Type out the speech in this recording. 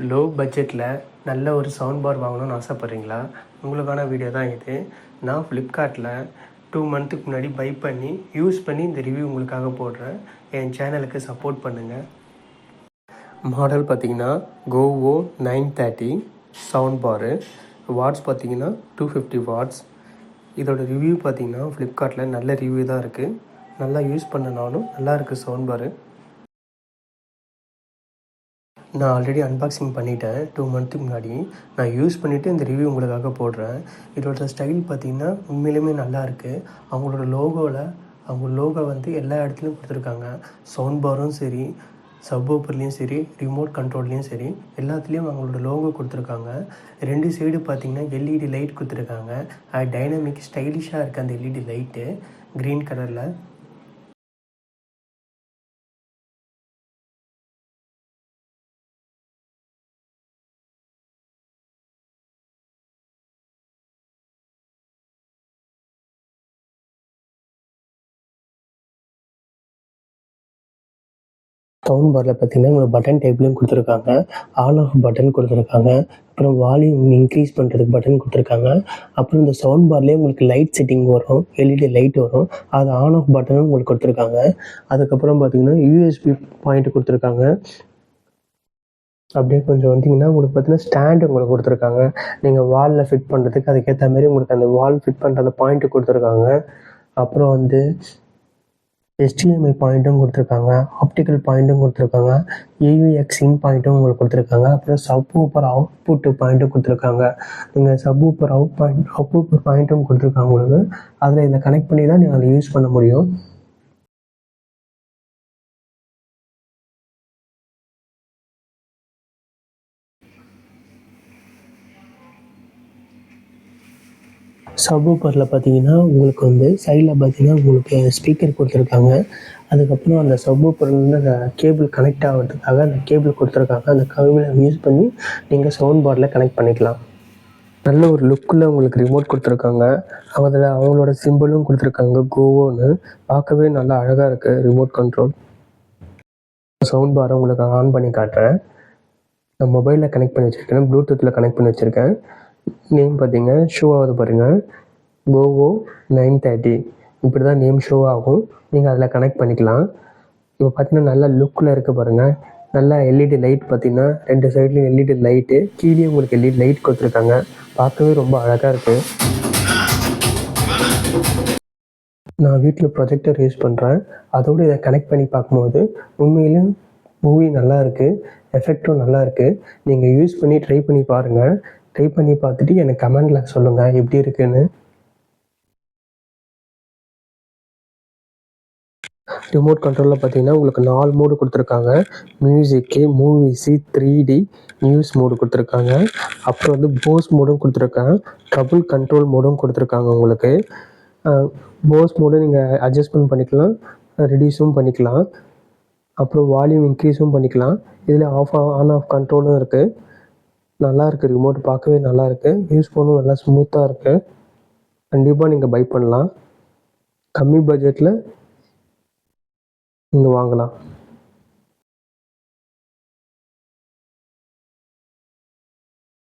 Low பட்ஜெட்டில் நல்ல ஒரு சவுண்ட் பார் வாங்கணும்னு ஆசைப்பட்றீங்களா? உங்களுக்கான வீடியோ தான் இது. நான் ஃப்ளிப்கார்ட்டில் 2 மந்த்துக்கு முன்னாடி பை பண்ணி யூஸ் பண்ணி இந்த ரிவ்யூ உங்களுக்காக போடுறேன். என் சேனலுக்கு சப்போர்ட் பண்ணுங்கள். மாடல் பார்த்தீங்கன்னா கோவோ 930 சவுண்ட் பாரு. வாட்ஸ் பார்த்தீங்கன்னா 250 வாட்ஸ். இதோட ரிவ்யூ பார்த்தீங்கன்னா ஃப்ளிப்கார்ட்டில் நல்ல ரிவ்யூ தான் இருக்குது. நல்லா யூஸ் பண்ணனாலும் நல்லா இருக்குது சவுண்ட் பாரு. நான் ஆல்ரெடி அன்பாக்சிங் பண்ணிட்டேன் 2 மந்த்துக்கு முன்னாடி. நான் யூஸ் பண்ணிவிட்டு இந்த ரிவ்யூ உங்களுக்காக போடுறேன். இதோட ஸ்டைல் பார்த்திங்கன்னா உண்மையிலுமே நல்லாயிருக்கு. அவங்க லோகோ வந்து எல்லா இடத்துலையும் கொடுத்துருக்காங்க. சவுண்ட் பாரும் சரி, சப்வூஃபர்லேயும் சரி, ரிமோட் கண்ட்ரோல்லையும் சரி, எல்லாத்துலேயும் அவங்களோட லோகோ கொடுத்துருக்காங்க. 2 சைடு பார்த்திங்கன்னா எல்இடி லைட் கொடுத்துருக்காங்க. டைனமிக் ஸ்டைலிஷாக இருக்குது அந்த எல்இடி லைட்டு க்ரீன் கலரில். சவுண்ட் பாரில் பார்த்தீங்கன்னா உங்களுக்கு பட்டன் டைப்லையும் கொடுத்துருக்காங்க. ஆன் ஆஃப் பட்டன் கொடுத்துருக்காங்க. அப்புறம் வால்யூம் இன்க்ரீஸ் பண்ணுறதுக்கு பட்டன் கொடுத்துருக்காங்க. அப்புறம் இந்த சவுண்ட் பார்லேயே உங்களுக்கு லைட் செட்டிங் வரும், எல்இடி லைட் வரும். அது ஆன் ஆஃப் பட்டனும் உங்களுக்கு கொடுத்துருக்காங்க. அதுக்கப்புறம் பார்த்தீங்கன்னா யூஎஸ்பி பாயிண்ட் கொடுத்துருக்காங்க. அப்படியே கொஞ்சம் வந்தீங்கன்னா உங்களுக்கு பார்த்தீங்கன்னா ஸ்டாண்டு உங்களுக்கு கொடுத்துருக்காங்க. நீங்கள் வாலில் ஃபிட் பண்ணுறதுக்கு அதுக்கேற்ற மாதிரி உங்களுக்கு அந்த வால் ஃபிட் பண்ணுற அந்த பாயிண்ட்டு கொடுத்துருக்காங்க. அப்புறம் வந்து HDMI பாயிண்ட்டும் கொடுத்துருக்காங்க. ஆப்டிக்கல் பாயிண்ட்டும் கொடுத்துருக்காங்க. AUX இன் பாயிண்ட்டும் உங்களுக்கு கொடுத்துருக்காங்க. அப்புறம் சப்வூஃபர் அவுட்புட் பாயிண்ட்டும் கொடுத்துருக்காங்க. நீங்கள் சப்வூஃபர் அவுட்புட் பாயிண்ட்டும் கொடுத்துருக்காங்க உங்களுக்கு. அதில் இதை கனெக்ட் பண்ணி தான் நீங்கள் அதை யூஸ் பண்ண முடியும். சப்வூஃபரில் பார்த்தீங்கன்னா உங்களுக்கு வந்து சைடில் பார்த்தீங்கன்னா உங்களுக்கு ஸ்பீக்கர் கொடுத்துருக்காங்க. அதுக்கப்புறம் அந்த சப்வூஃபர்லேருந்து அந்த கேபிள் கனெக்ட் ஆகிறதுக்காக அந்த கேபிள் கொடுத்துருக்காங்க. அந்த கேபிளை யூஸ் பண்ணி நீங்கள் சவுண்ட் பாரில் கனெக்ட் பண்ணிக்கலாம். நல்ல ஒரு லுக்கில் உங்களுக்கு ரிமோட் கொடுத்துருக்காங்க. அதில் அவங்களோட சிம்பிளும் கொடுத்துருக்காங்க கோவோன்னு. பார்க்கவே நல்லா அழகாக இருக்குது ரிமோட் கண்ட்ரோல். சவுண்ட் பாரை உங்களுக்கு ஆன் பண்ணி காட்டுறேன். நான் மொபைலில் கனெக்ட் பண்ணி வச்சுருக்கேன், ப்ளூடூத்தில் கனெக்ட் பண்ணி வச்சுருக்கேன். நேம் பார்த்தீங்க ஷோ ஆகுது பாருங்கள், கோவோ 930 இப்படி தான் நேம் ஷோ ஆகும். நீங்கள் அதில் கனெக்ட் பண்ணிக்கலாம். இப்போ பார்த்தீங்கன்னா நல்லா லுக்கில் இருக்குது பாருங்கள். நல்லா எல்இடி லைட் பார்த்தீங்கன்னா 2 சைட்லேயும் எல்இடி லைட்டு, கீழே உங்களுக்கு எல்இடி லைட் கொடுத்துருக்காங்க. பார்க்கவே ரொம்ப அழகாக இருக்குது. நான் வீட்டில் ப்ரொஜெக்டர் யூஸ் பண்ணுறேன். அதோடு இதை கனெக்ட் பண்ணி பார்க்கும்போது உண்மையிலும் மூவி நல்லா இருக்குது, எஃபெக்டும் நல்லா இருக்குது. நீங்கள் யூஸ் பண்ணி ட்ரை பண்ணி பாருங்கள். ட்ரை பண்ணி பார்த்துட்டு எனக்கு கமெண்டில் சொல்லுங்கள் எப்படி இருக்குன்னு. ரிமோட் கண்ட்ரோலில் பார்த்தீங்கன்னா உங்களுக்கு 4 மோடு கொடுத்துருக்காங்க. மியூசிக்கு, மூவிஸு, 3D, நியூஸ் மோடு கொடுத்துருக்காங்க. அப்புறம் வந்து போஸ் மோடும் கொடுத்துருக்காங்க. ட்ரபுள் கண்ட்ரோல் மோடும் கொடுத்துருக்காங்க உங்களுக்கு. போஸ் மோடு நீங்கள் அட்ஜஸ்ட்மெண்ட் பண்ணிக்கலாம், ரெடியூஸும் பண்ணிக்கலாம். அப்புறம் வால்யூம் இன்க்ரீஸும் பண்ணிக்கலாம். இதில் ஆன் ஆஃப் கண்ட்ரோலும் இருக்குது. நல்லா இருக்குது ரிமோட், பார்க்கவே நல்லா இருக்குது. யூஸ் பண்ணவும் நல்லா ஸ்மூத்தாக இருக்குது. கண்டிப்பாக நீங்கள் பை பண்ணலாம். கம்மி பட்ஜெட்டில் நீங்கள் வாங்கலாம்.